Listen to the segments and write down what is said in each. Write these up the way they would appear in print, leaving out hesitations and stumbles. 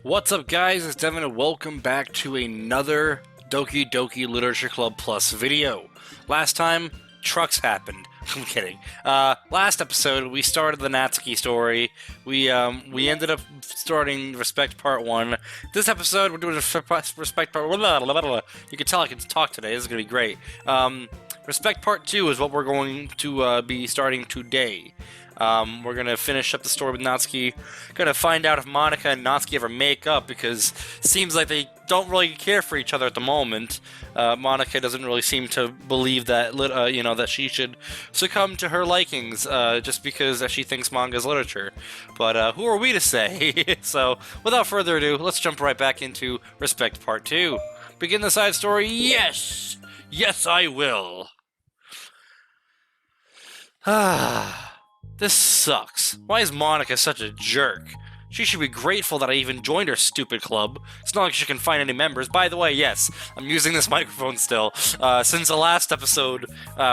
What's up, guys? It's Devin, and welcome back to another Doki Doki Literature Club Plus video. Last time, trucks happened. I'm kidding. Last episode, we started the Natsuki story. We ended up starting Respect Part 1. This episode, we're doing Respect Part... Blah, blah, blah, blah. You can tell I can talk today. This is going to be great. Respect Part 2 is what we're going to be starting today. We're going to finish up the story with Natsuki. Going to find out if Monika and Natsuki ever make up, because it seems like they don't really care for each other at the moment. Monika doesn't really seem to believe that, that she should succumb to her likings just because she thinks manga is literature. But who are we to say? So, without further ado, let's jump right back into Respect Part 2. Begin the side story? Yes! Yes, I will! This sucks. Why is Monika such a jerk? She should be grateful that I even joined her stupid club. It's not like she can find any members. By the way, yes, I'm using this microphone still. Since the last episode,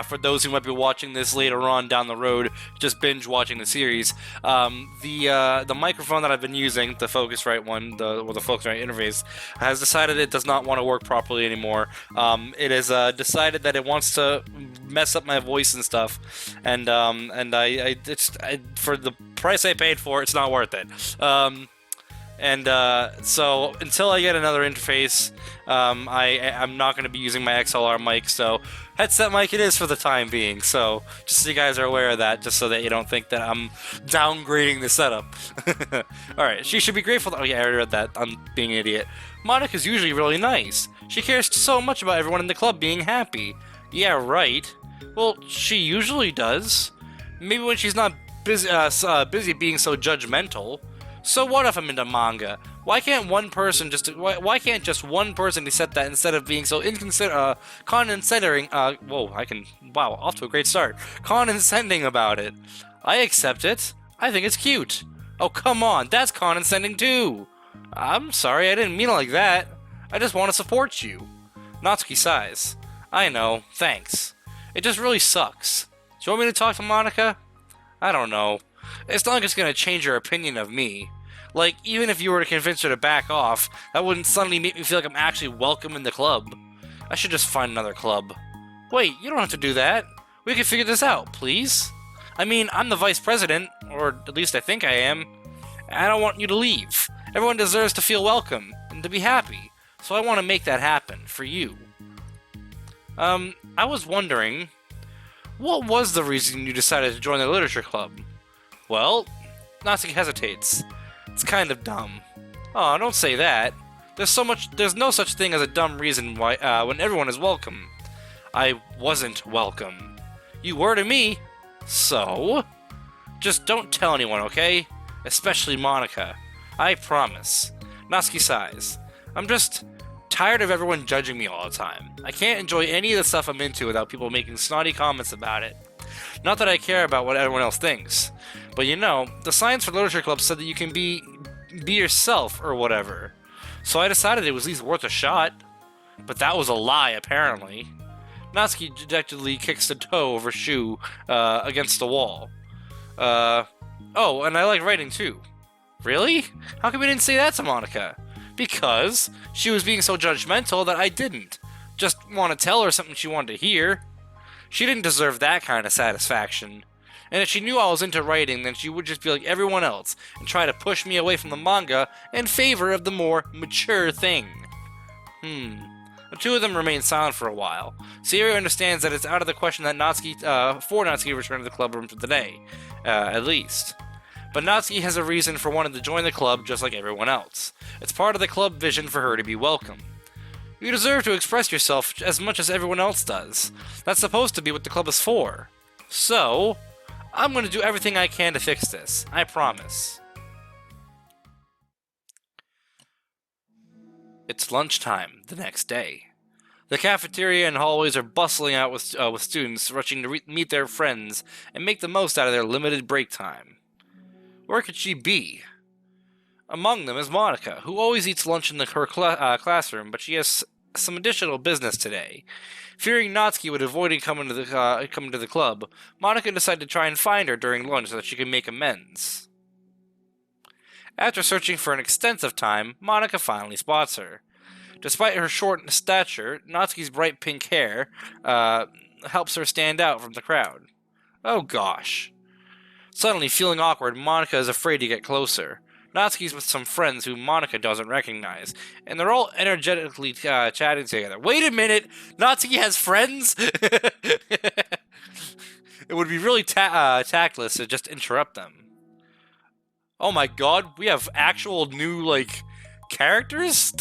for those who might be watching this later on down the road, just binge watching the series, the microphone that I've been using, the Focusrite one, the Focusrite interface, has decided it does not want to work properly anymore. It has decided that it wants to mess up my voice and stuff, and for the price I paid for, it's not worth it. So until I get another interface, I'm not going to be using my XLR mic, so headset mic it is for the time being, so just so you guys are aware of that, just so that you don't think that I'm downgrading the setup. Alright, she should be grateful that— oh yeah, I already read that, I'm being an idiot. Monika's usually really nice. She cares so much about everyone in the club being happy. Yeah, right. Well, she usually does. Maybe when she's not busy being so judgmental. So what if I'm into manga? Why can't one person just— why can't just one person accept that instead of being so condescending? Wow, off to a great start. Condescending about it. I accept it. I think it's cute. Oh, come on, that's condescending too. I'm sorry, I didn't mean it like that. I just want to support you. Natsuki sighs. I know, thanks. It just really sucks. Do you want me to talk to Monika? I don't know. It's not like it's gonna change her opinion of me. Like, even if you were to convince her to back off, that wouldn't suddenly make me feel like I'm actually welcome in the club. I should just find another club. Wait, you don't have to do that. We can figure this out, please? I mean, I'm the vice president, or at least I think I am. I don't want you to leave. Everyone deserves to feel welcome, and to be happy. So I want to make that happen, for you. I was wondering, what was the reason you decided to join the literature club? Well, Natsuki hesitates. It's kind of dumb. Oh, don't say that. There's no such thing as a dumb reason why, when everyone is welcome. I wasn't welcome. You were to me. So? Just don't tell anyone, okay? Especially Monika. I promise. Natsuki sighs. I'm just tired of everyone judging me all the time. I can't enjoy any of the stuff I'm into without people making snotty comments about it. Not that I care about what everyone else thinks, but you know, the Science for Literature Club said that you can be yourself or whatever. So I decided it was at least worth a shot. But that was a lie, apparently. Natsuki dejectedly kicks the toe of her shoe against the wall. Oh, and I like writing too. Really? How come you didn't say that to Monika? Because she was being so judgmental that I didn't just want to tell her something she wanted to hear. She didn't deserve that kind of satisfaction. And if she knew I was into writing, then she would just be like everyone else and try to push me away from the manga in favor of the more mature thing. The two of them remain silent for a while. Sayori understands that it's out of the question that Natsuki return to the club room for the day, at least. But Natsuki has a reason for wanting to join the club just like everyone else. It's part of the club vision for her to be welcome. You deserve to express yourself as much as everyone else does. That's supposed to be what the club is for. So, I'm going to do everything I can to fix this. I promise. It's lunchtime the next day. The cafeteria and hallways are bustling out with students rushing to meet their friends and make the most out of their limited break time. Where could she be? Among them is Monika, who always eats lunch in her classroom, but she has some additional business today. Fearing Natsuki would avoid coming to the club, Monika decided to try and find her during lunch so that she could make amends. After searching for an extensive time, Monika finally spots her. Despite her short stature, Natsuki's bright pink hair helps her stand out from the crowd. Oh gosh. Suddenly, feeling awkward, Monika is afraid to get closer. Natsuki's with some friends who Monika doesn't recognize, and they're all energetically chatting together. Wait a minute! Natsuki has friends? It would be really tactless to just interrupt them. Oh my god, we have actual new, like, characters?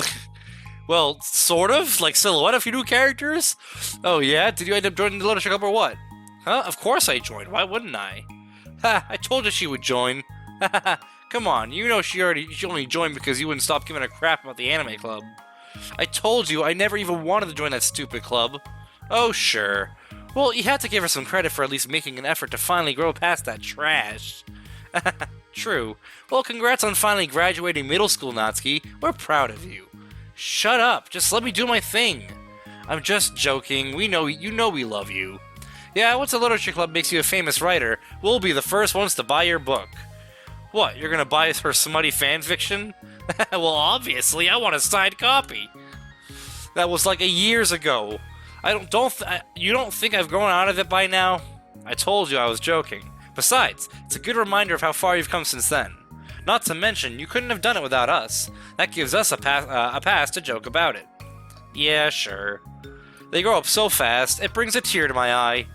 Well, sort of. Like, silhouette of new characters? Oh yeah? Did you end up joining the Literature Club or what? Huh? Of course I joined. Why wouldn't I? Ha! I told you she would join. Come on, you know she only joined because you wouldn't stop giving a crap about the anime club. I told you I never even wanted to join that stupid club. Oh, sure. Well, you had to give her some credit for at least making an effort to finally grow past that trash. True. Well, congrats on finally graduating middle school, Natsuki. We're proud of you. Shut up. Just let me do my thing. I'm just joking. We know you know we love you. Yeah, once the Literature Club makes you a famous writer, we'll be the first ones to buy your book. What, you're gonna buy her smutty fanfiction? Well, obviously, I want a signed copy. That was like years ago. You don't think I've grown out of it by now? I told you I was joking. Besides, it's a good reminder of how far you've come since then. Not to mention, you couldn't have done it without us. That gives us a pass to joke about it. Yeah, sure. They grow up so fast, it brings a tear to my eye.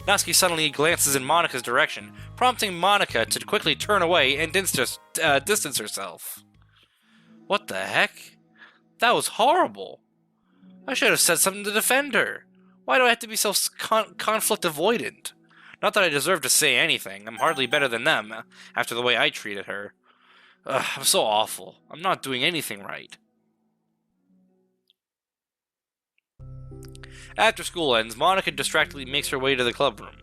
Natsuki suddenly glances in Monika's direction, prompting Monika to quickly turn away and distance herself. What the heck? That was horrible. I should have said something to defend her. Why do I have to be so conflict avoidant? Not that I deserve to say anything. I'm hardly better than them, after the way I treated her. Ugh, I'm so awful. I'm not doing anything right. After school ends, Monika distractedly makes her way to the club room.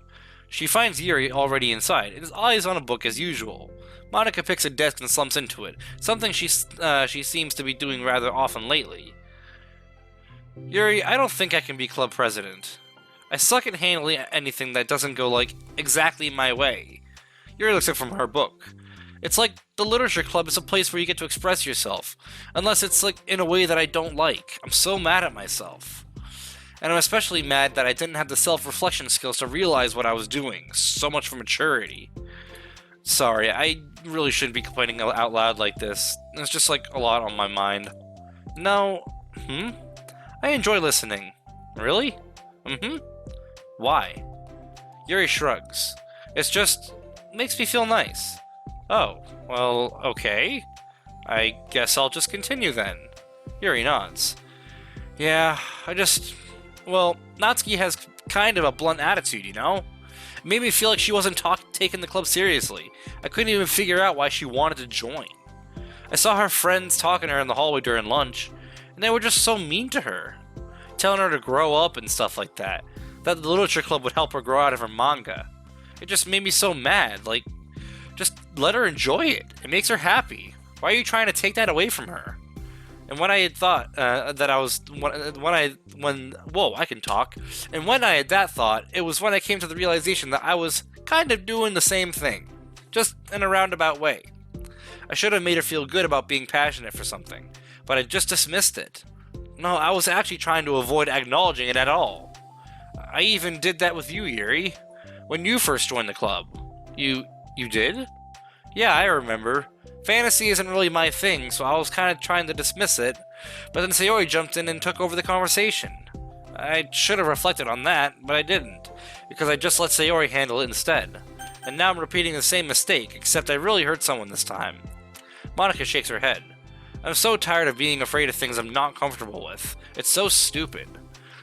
She finds Yuri already inside, and his eyes on a book as usual. Monika picks a desk and slumps into it, something she seems to be doing rather often lately. Yuri, I don't think I can be club president. I suck at handling anything that doesn't go, like, exactly my way. Yuri looks up from her book. It's like the Literature Club is a place where you get to express yourself, unless it's, like, in a way that I don't like. I'm so mad at myself. And I'm especially mad that I didn't have the self-reflection skills to realize what I was doing. So much for maturity. Sorry, I really shouldn't be complaining out loud like this. There's just, like, a lot on my mind. No. I enjoy listening. Really? Why? Yuri shrugs. It's just makes me feel nice. Oh, well, okay. I guess I'll just continue then. Yuri nods. Yeah, well, Natsuki has kind of a blunt attitude, you know? It made me feel like she wasn't taking the club seriously. I couldn't even figure out why she wanted to join. I saw her friends talking to her in the hallway during lunch, and they were just so mean to her. Telling her to grow up and stuff like that. That the Literature Club would help her grow out of her manga. It just made me so mad. Like, just let her enjoy it. It makes her happy. Why are you trying to take that away from her? And when I had thought I can talk. And when I had that thought, it was when I came to the realization that I was kind of doing the same thing. Just in a roundabout way. I should have made her feel good about being passionate for something. But I just dismissed it. No, I was actually trying to avoid acknowledging it at all. I even did that with you, Yuri. When you first joined the club. You did? Yeah, I remember. Fantasy isn't really my thing, so I was kind of trying to dismiss it, but then Sayori jumped in and took over the conversation. I should have reflected on that, but I didn't, because I just let Sayori handle it instead. And now I'm repeating the same mistake, except I really hurt someone this time. Monika shakes her head. I'm so tired of being afraid of things I'm not comfortable with. It's so stupid.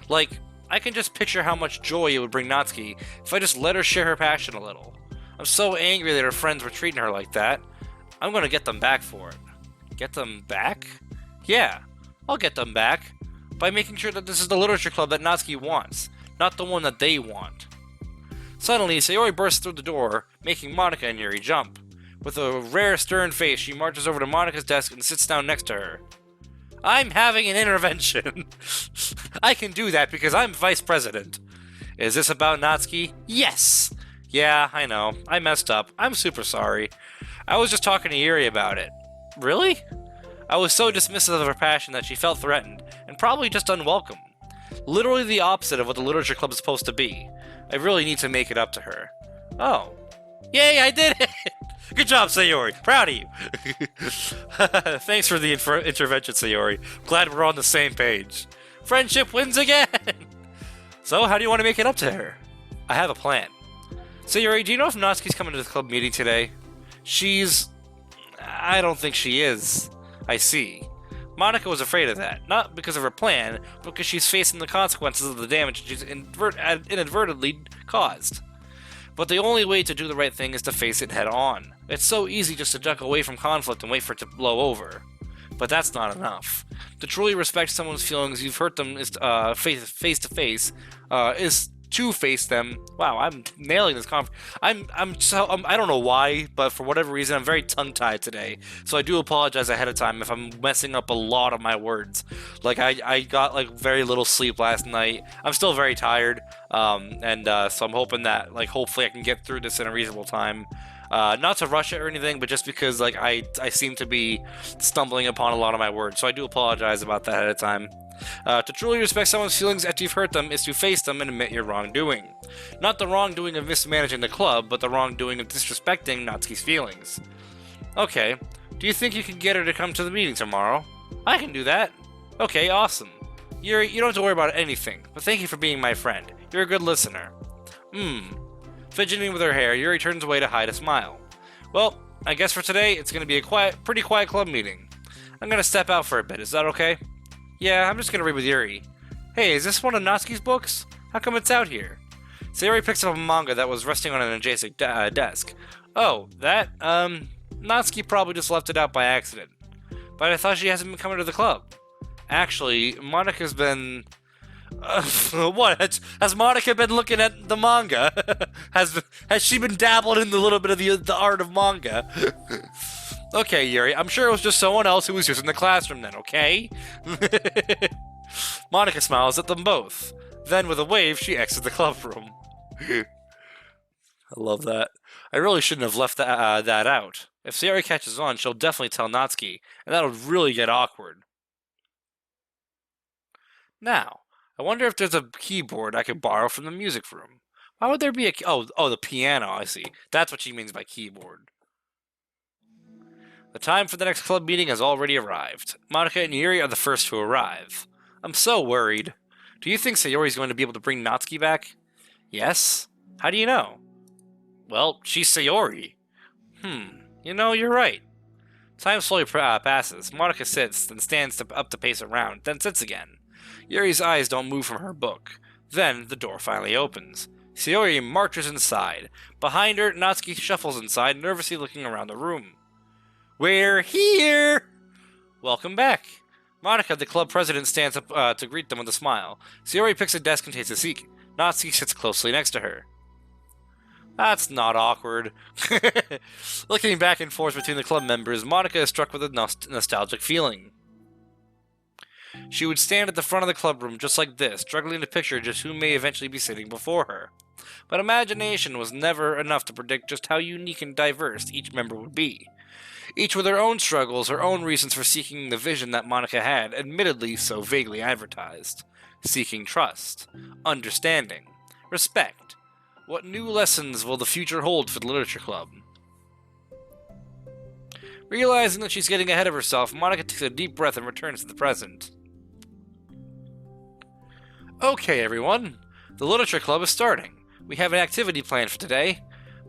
Like, I can just picture how much joy it would bring Natsuki if I just let her share her passion a little. I'm so angry that her friends were treating her like that. I'm gonna get them back for it. Get them back? Yeah, I'll get them back. By making sure that this is the Literature Club that Natsuki wants, not the one that they want. Suddenly, Sayori bursts through the door, making Monika and Yuri jump. With a rare stern face, she marches over to Monika's desk and sits down next to her. I'm having an intervention. I can do that because I'm vice president. Is this about Natsuki? Yes! Yeah, I know. I messed up. I'm super sorry. I was just talking to Yuri about it. Really? I was so dismissive of her passion that she felt threatened, and probably just unwelcome. Literally the opposite of what the literature club is supposed to be. I really need to make it up to her. Oh. Yay, I did it! Good job, Sayori. Proud of you. Thanks for the intervention, Sayori. Glad we're on the same page. Friendship wins again! So, how do you want to make it up to her? I have a plan. Sayori, do you know if Natsuki's coming to the club meeting today? I don't think she is. I see. Monika was afraid of that, not because of her plan, but because she's facing the consequences of the damage she's inadvertently caused. But the only way to do the right thing is to face it head on. It's so easy just to duck away from conflict and wait for it to blow over. But that's not enough. To truly respect someone's feelings, you've hurt them is face to face, is to face them. Wow, I'm nailing this I don't know why, but for whatever reason, I'm very tongue-tied today. So I do apologize ahead of time if I'm messing up a lot of my words. Like, I got, like, very little sleep last night. I'm still very tired, so I'm hoping that, like, hopefully I can get through this in a reasonable time. Not to rush it or anything, but just because, like, I seem to be stumbling upon a lot of my words. So I do apologize about that ahead of time. To truly respect someone's feelings after you've hurt them is to face them and admit your wrongdoing. Not the wrongdoing of mismanaging the club, but the wrongdoing of disrespecting Natsuki's feelings. Okay, do you think you can get her to come to the meeting tomorrow? I can do that. Okay, awesome. Yuri, you don't have to worry about anything, but thank you for being my friend. You're a good listener. Fidgeting with her hair, Yuri turns away to hide a smile. Well, I guess for today, it's going to be a pretty quiet club meeting. I'm going to step out for a bit, is that okay? Yeah, I'm just gonna read with Yuri. Hey, is this one of Natsuki's books? How come it's out here? Sayori picks up a manga that was resting on an adjacent desk. Oh, that? Natsuki probably just left it out by accident. But I thought she hasn't been coming to the club. Actually, Monika's been... what? Has Monika been looking at the manga? Has she been dabbling in a little bit of the art of manga? Okay, Yuri, I'm sure it was just someone else who was just in the classroom then, okay? Monika smiles at them both. Then, with a wave, she exits the club room. I love that. I really shouldn't have left that out. If Sayori catches on, she'll definitely tell Natsuki, and that'll really get awkward. Now, I wonder if there's a keyboard I could borrow from the music room. Why would there be a... Oh, the piano, I see. That's what she means by keyboard. The time for the next club meeting has already arrived. Monika and Yuri are the first to arrive. I'm so worried. Do you think Sayori's going to be able to bring Natsuki back? Yes? How do you know? Well, she's Sayori. You know, you're right. Time slowly passes. Monika sits, then stands up to pace around, then sits again. Yuri's eyes don't move from her book. Then, the door finally opens. Sayori marches inside. Behind her, Natsuki shuffles inside, nervously looking around the room. We're here! Welcome back. Monika, the club president, stands up to greet them with a smile. Sayori picks a desk and takes a seat. Natsuki sits closely next to her. That's not awkward. Looking back and forth between the club members, Monika is struck with a nostalgic feeling. She would stand at the front of the club room just like this, struggling to picture just who may eventually be sitting before her. But imagination was never enough to predict just how unique and diverse each member would be. Each with their own struggles, her own reasons for seeking the vision that Monika had, admittedly so vaguely advertised. Seeking trust, understanding, respect. What new lessons will the future hold for the Literature Club? Realizing that she's getting ahead of herself, Monika takes a deep breath and returns to the present. Okay, everyone. The Literature Club is starting. We have an activity planned for today.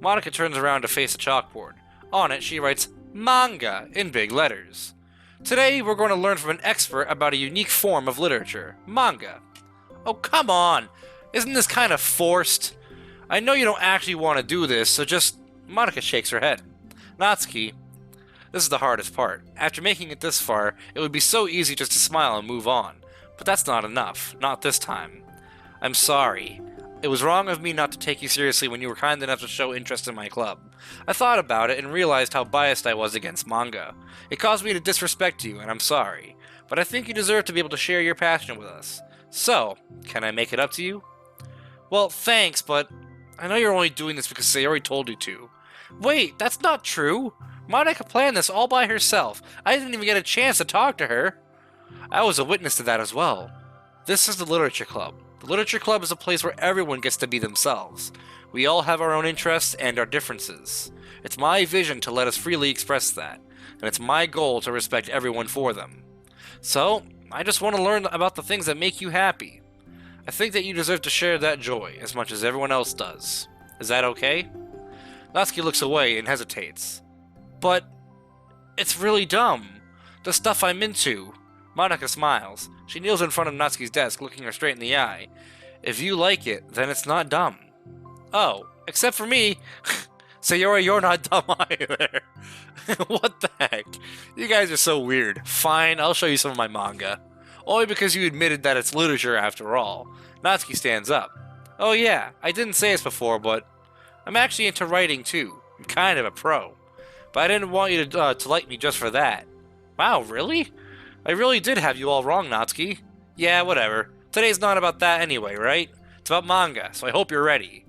Monika turns around to face a chalkboard. On it, she writes, manga, in big letters. Today, we're going to learn from an expert about a unique form of literature, manga. Oh, come on! Isn't this kind of forced? I know you don't actually want to do this, so just... Monika shakes her head. Natsuki, this is the hardest part. After making it this far, it would be so easy just to smile and move on. But that's not enough. Not this time. I'm sorry. It was wrong of me not to take you seriously when you were kind enough to show interest in my club. I thought about it and realized how biased I was against manga. It caused me to disrespect you, and I'm sorry. But I think you deserve to be able to share your passion with us. So, can I make it up to you? Well, thanks, but I know you're only doing this because Sayori told you to. Wait, that's not true! Monika planned this all by herself. I didn't even get a chance to talk to her. I was a witness to that as well. This is the Literature Club. The Literature Club is a place where everyone gets to be themselves. We all have our own interests and our differences. It's my vision to let us freely express that, and it's my goal to respect everyone for them. So, I just want to learn about the things that make you happy. I think that you deserve to share that joy as much as everyone else does. Is that okay? Natsuki looks away and hesitates. But it's really dumb. The stuff I'm into. Monika smiles. She kneels in front of Natsuki's desk, looking her straight in the eye. If you like it, then it's not dumb. Oh, except for me. Sayori, you're not dumb either. What the heck? You guys are so weird. Fine, I'll show you some of my manga. Only because you admitted that it's literature after all. Natsuki stands up. Oh yeah, I didn't say this before, but I'm actually into writing too. I'm kind of a pro. But I didn't want you to like me just for that. Wow, really? I really did have you all wrong, Natsuki. Yeah, whatever. Today's not about that anyway, right? It's about manga, so I hope you're ready.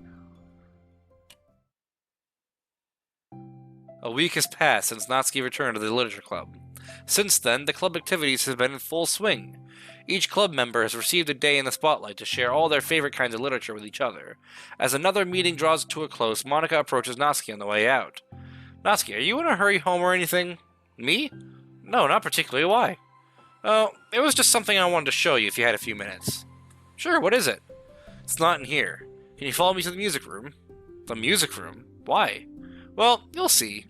A week has passed since Natsuki returned to the Literature Club. Since then, the club activities have been in full swing. Each club member has received a day in the spotlight to share all their favorite kinds of literature with each other. As another meeting draws to a close, Monika approaches Natsuki on the way out. Natsuki, are you in a hurry home or anything? Me? No, not particularly. Why? Oh, it was just something I wanted to show you if you had a few minutes. Sure, what is it? It's not in here. Can you follow me to the music room? The music room? Why? Well, you'll see.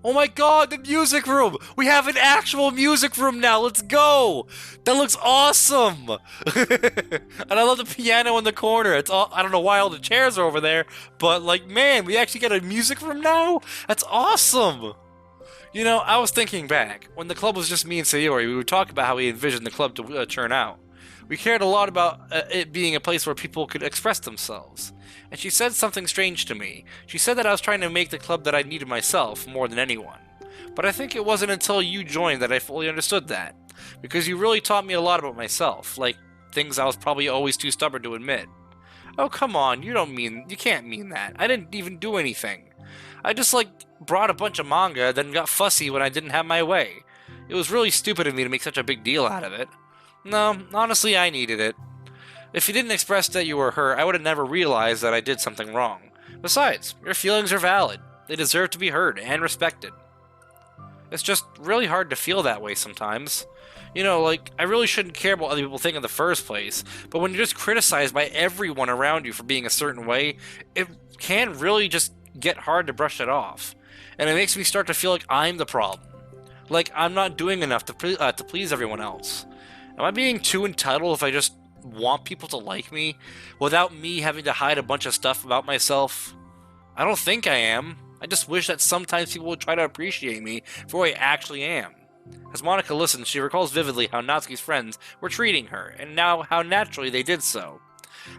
Oh my god, the music room! We have an actual music room now, let's go! That looks awesome! And I love the piano in the corner. It's all, I don't know why all the chairs are over there, but like, man, we actually get a music room now? That's awesome! You know, I was thinking back, when the club was just me and Sayori, we would talk about how we envisioned the club to turn out. We cared a lot about it being a place where people could express themselves. And she said something strange to me. She said that I was trying to make the club that I needed myself more than anyone. But I think it wasn't until you joined that I fully understood that. Because you really taught me a lot about myself, like things I was probably always too stubborn to admit. Oh, come on, you can't mean that. I didn't even do anything. I just, brought a bunch of manga, then got fussy when I didn't have my way. It was really stupid of me to make such a big deal out of it. No, honestly, I needed it. If you didn't express that you were hurt, I would have never realized that I did something wrong. Besides, your feelings are valid. They deserve to be heard and respected. It's just really hard to feel that way sometimes. You know, I really shouldn't care what other people think in the first place, but when you're just criticized by everyone around you for being a certain way, it can really just get hard to brush it off. And it makes me start to feel like I'm the problem. Like I'm not doing enough to please everyone else. Am I being too entitled if I just want people to like me without me having to hide a bunch of stuff about myself? I don't think I am. I just wish that sometimes people would try to appreciate me for who I actually am. As Monika listens, she recalls vividly how Natsuki's friends were treating her, and now how naturally they did so.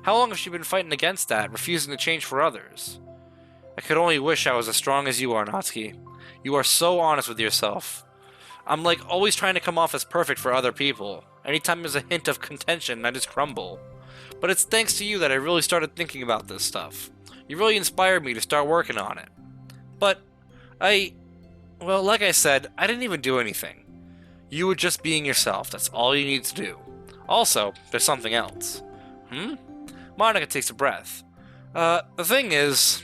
How long has she been fighting against that, refusing to change for others? I could only wish I was as strong as you are, Natsuki. You are so honest with yourself. I'm always trying to come off as perfect for other people. Anytime there's a hint of contention, I just crumble. But it's thanks to you that I really started thinking about this stuff. You really inspired me to start working on it. But, well, like I said, I didn't even do anything. You were just being yourself, that's all you need to do. Also, there's something else. Monika takes a breath. The thing is,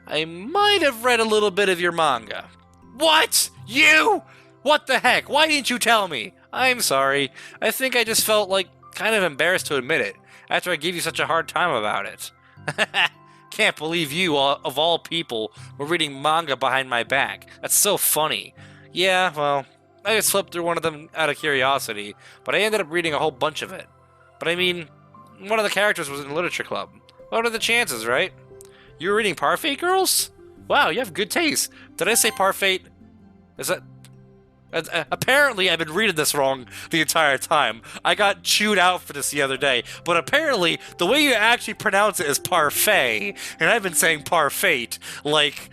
I might have read a little bit of your manga. What? You? What the heck? Why didn't you tell me? I'm sorry. I think I just felt kind of embarrassed to admit it, after I gave you such a hard time about it. Can't believe you, of all people, were reading manga behind my back. That's so funny. Yeah, well, I just flipped through one of them out of curiosity, but I ended up reading a whole bunch of it. But I mean, one of the characters was in the literature club. What are the chances, right? You were reading Parfait Girls? Wow, you have good taste. Did I say Parfait? Is that... apparently, I've been reading this wrong the entire time. I got chewed out for this the other day. But apparently, the way you actually pronounce it is parfait, and I've been saying parfait like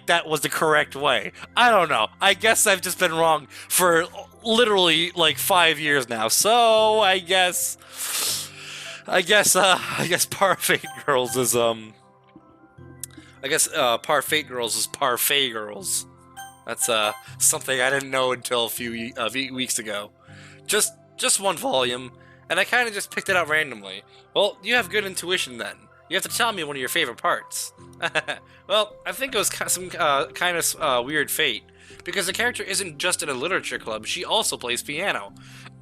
that was the correct way. I don't know. I guess I've just been wrong for literally 5 years now. So I guess Parfait Girls is I guess Parfait Girls is Parfait Girls. That's something I didn't know until a few weeks ago. Just one volume, and I kind of just picked it out randomly. Well, you have good intuition then. You have to tell me one of your favorite parts. Well, I think it was some kind of weird fate, because the character isn't just in a literature club, she also plays piano.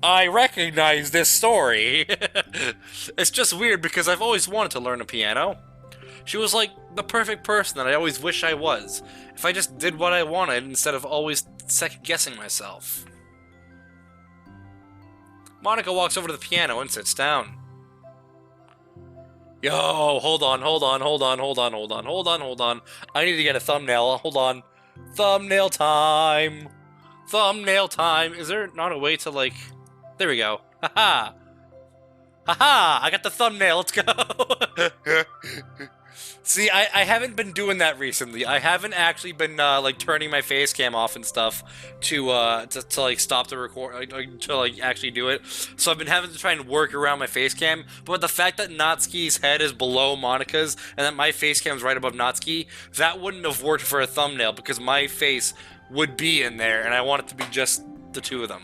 I recognize this story! It's just weird because I've always wanted to learn a piano. She was like the perfect person that I always wish I was, if I just did what I wanted instead of always second-guessing myself. Monika walks over to the piano and sits down. Yo, hold on. I need to get a thumbnail. Hold on. Thumbnail time. Thumbnail time. Is there not a way to, like... There we go. Haha. Haha, I got the thumbnail. Let's go. See, I haven't been doing that recently. I haven't actually been, like, turning my face cam off and stuff to like, stop the record, to, like, actually do it. So I've been having to try and work around my face cam. But the fact that Natsuki's head is below Monika's, and that my face cam's right above Natsuki, that wouldn't have worked for a thumbnail, because my face would be in there, and I want it to be just the two of them.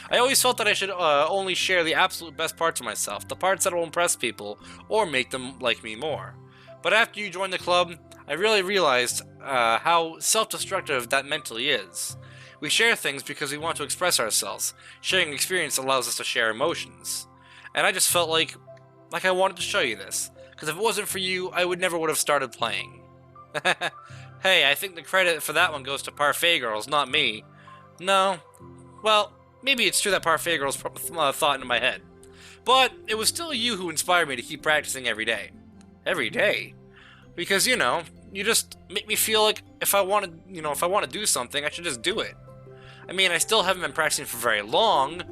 I always felt that I should only share the absolute best parts of myself, the parts that will impress people, or make them like me more. But after you joined the club, I really realized how self-destructive that mentally is. We share things because we want to express ourselves. Sharing experience allows us to share emotions. And I just felt like I wanted to show you this. Because if it wasn't for you, I would have started playing. Hey, I think the credit for that one goes to Parfait Girls, not me. No. Well, maybe it's true that Parfait Girls thought in my head. But it was still you who inspired me to keep practicing every day. Every day? Because, you know, you just make me feel like if I want to do something, I should just do it. I mean, I still haven't been practicing for very long,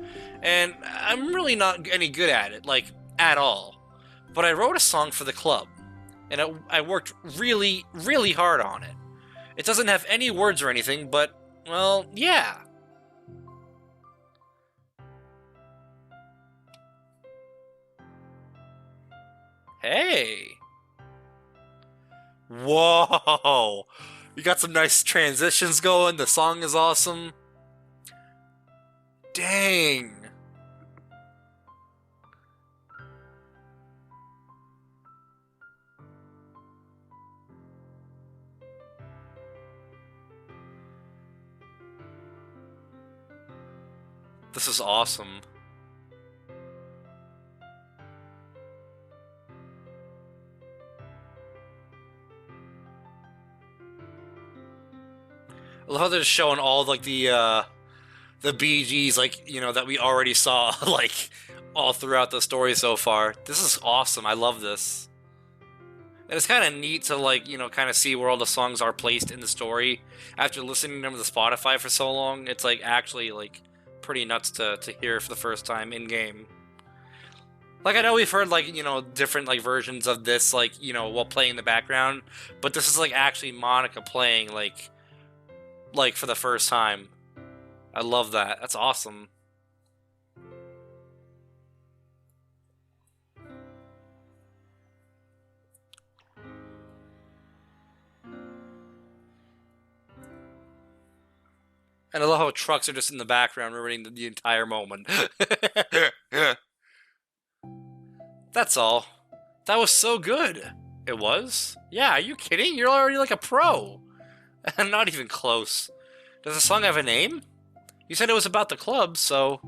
and I'm really not any good at it, like, at all. But I wrote a song for the club, and I worked really, really hard on it. It doesn't have any words or anything, but, well, yeah. Hey! Whoa! You got some nice transitions going, the song is awesome. Dang! This is awesome. I love how they're showing all, like, the BGs, like, you know, that we already saw, like, all throughout the story so far. This is awesome. I love this. And it's kind of neat to, like, you know, kind of see where all the songs are placed in the story. After listening to them to Spotify for so long, it's, like, actually, like, pretty nuts to hear for the first time in-game. Like, I know we've heard, like, you know, different, like, versions of this, like, you know, while playing in the background, but this is, like, actually Monika playing, like, for the first time. I love that. That's awesome. And I love how trucks are just in the background ruining the entire moment. That's all. That was so good. It was? Yeah, are you kidding? You're already like a pro. I'm not even close. Does the song have a name? You said it was about the club, so...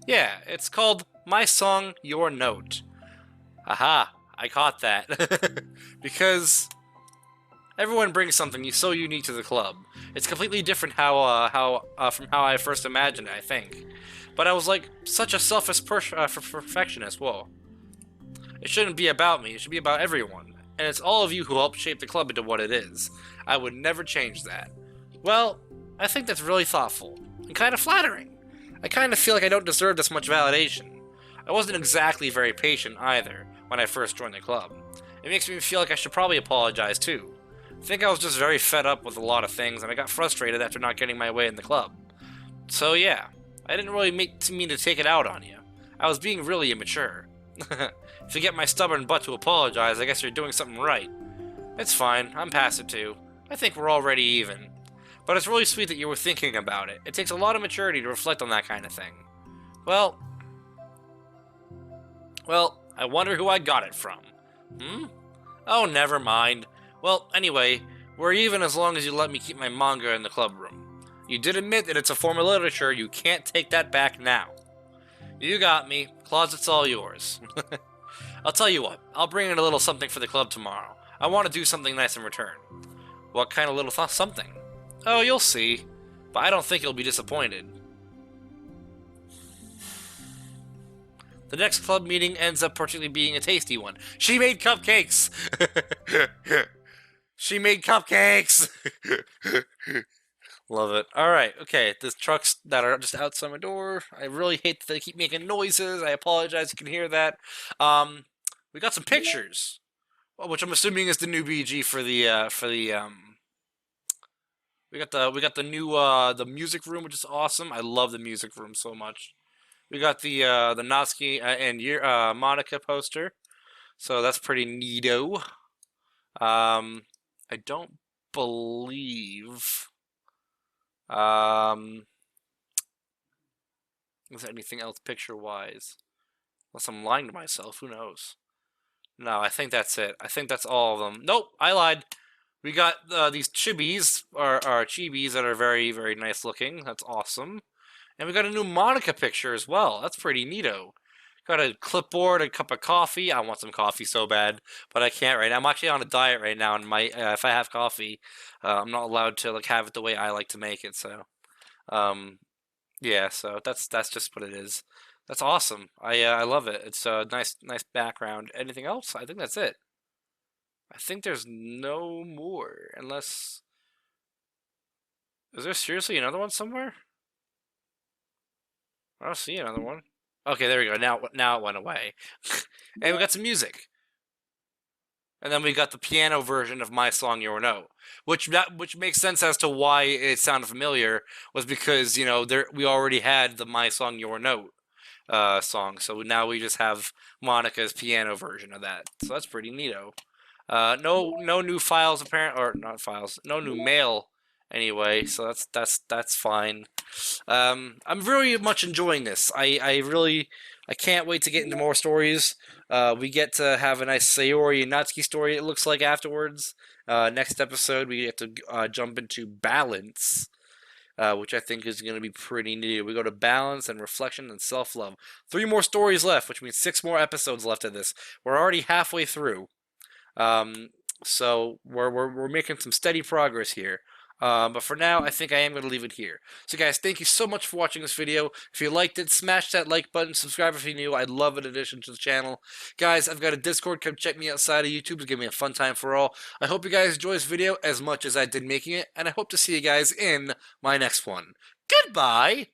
Yeah, it's called My Song, Your Note. Aha, I caught that. Because everyone brings something so unique to the club. It's completely different from how I first imagined it, I think. But I was like such a selfish perfectionist. Whoa. It shouldn't be about me. It should be about everyone. And it's all of you who helped shape the club into what it is. I would never change that. Well, I think that's really thoughtful. And kind of flattering. I kind of feel like I don't deserve this much validation. I wasn't exactly very patient either when I first joined the club. It makes me feel like I should probably apologize too. I think I was just very fed up with a lot of things, and I got frustrated after not getting my way in the club. So yeah, I didn't really mean to take it out on you. I was being really immature. If you get my stubborn butt to apologize, I guess you're doing something right. It's fine. I'm past it too. I think we're already even. But it's really sweet that you were thinking about it. It takes a lot of maturity to reflect on that kind of thing. Well, I wonder who I got it from. Hmm? Oh, never mind. Well, anyway, we're even as long as you let me keep my manga in the club room. You did admit that it's a form of literature. You can't take that back now. You got me. Closet's all yours. I'll tell you what. I'll bring in a little something for the club tomorrow. I want to do something nice in return. What kind of little something? Oh, you'll see. But I don't think you'll be disappointed. The next club meeting ends up particularly being a tasty one. She made cupcakes! She made cupcakes! Love it. Alright, okay. The trucks that are just outside my door. I really hate that they keep making noises. I apologize, you can hear that. We got some pictures. Which I'm assuming is the new BG for the, we got the new, the music room, which is awesome. I love the music room so much. We got the Natsuki and Monika poster, so that's pretty neato. I don't believe is there anything else picture-wise? Unless I'm lying to myself, who knows? No, I think that's it. I think that's all of them. Nope, I lied. We got these chibis, or chibis that are very, very nice looking. That's awesome. And we got a new Monika picture as well. That's pretty neato. Got a clipboard, a cup of coffee. I want some coffee so bad, but I can't right now. I'm actually on a diet right now, and if I have coffee, I'm not allowed to like have it the way I like to make it. So, yeah. So that's just what it is. That's awesome. I love it. It's a nice background. Anything else? I think that's it. I think there's no more, unless is there seriously another one somewhere? I don't see another one. Okay, there we go. Now it went away. And we got some music. And then we got the piano version of My Song Your Note, which makes sense as to why it sounded familiar, was because, you know, we already had the My Song Your Note song. So now we just have Monika's piano version of that. So that's pretty neato. No new files apparent, or not files. No new mail anyway, so that's fine. I'm very much enjoying this. I can't wait to get into more stories. We get to have a nice Sayori and Natsuki story, it looks like, afterwards. Next episode, we get to jump into balance, which I think is going to be pretty neat. We go to balance and reflection and self-love. 3 more stories left, which means 6 more episodes left of this. We're already halfway through. So we're making some steady progress here. But for now, I think I am going to leave it here. So guys, thank you so much for watching this video. If you liked it, smash that like button, subscribe if you're new. I'd love an addition to the channel. Guys, I've got a Discord. Come check me outside of YouTube. It's going to be a fun time for all. I hope you guys enjoy this video as much as I did making it, and I hope to see you guys in my next one. Goodbye!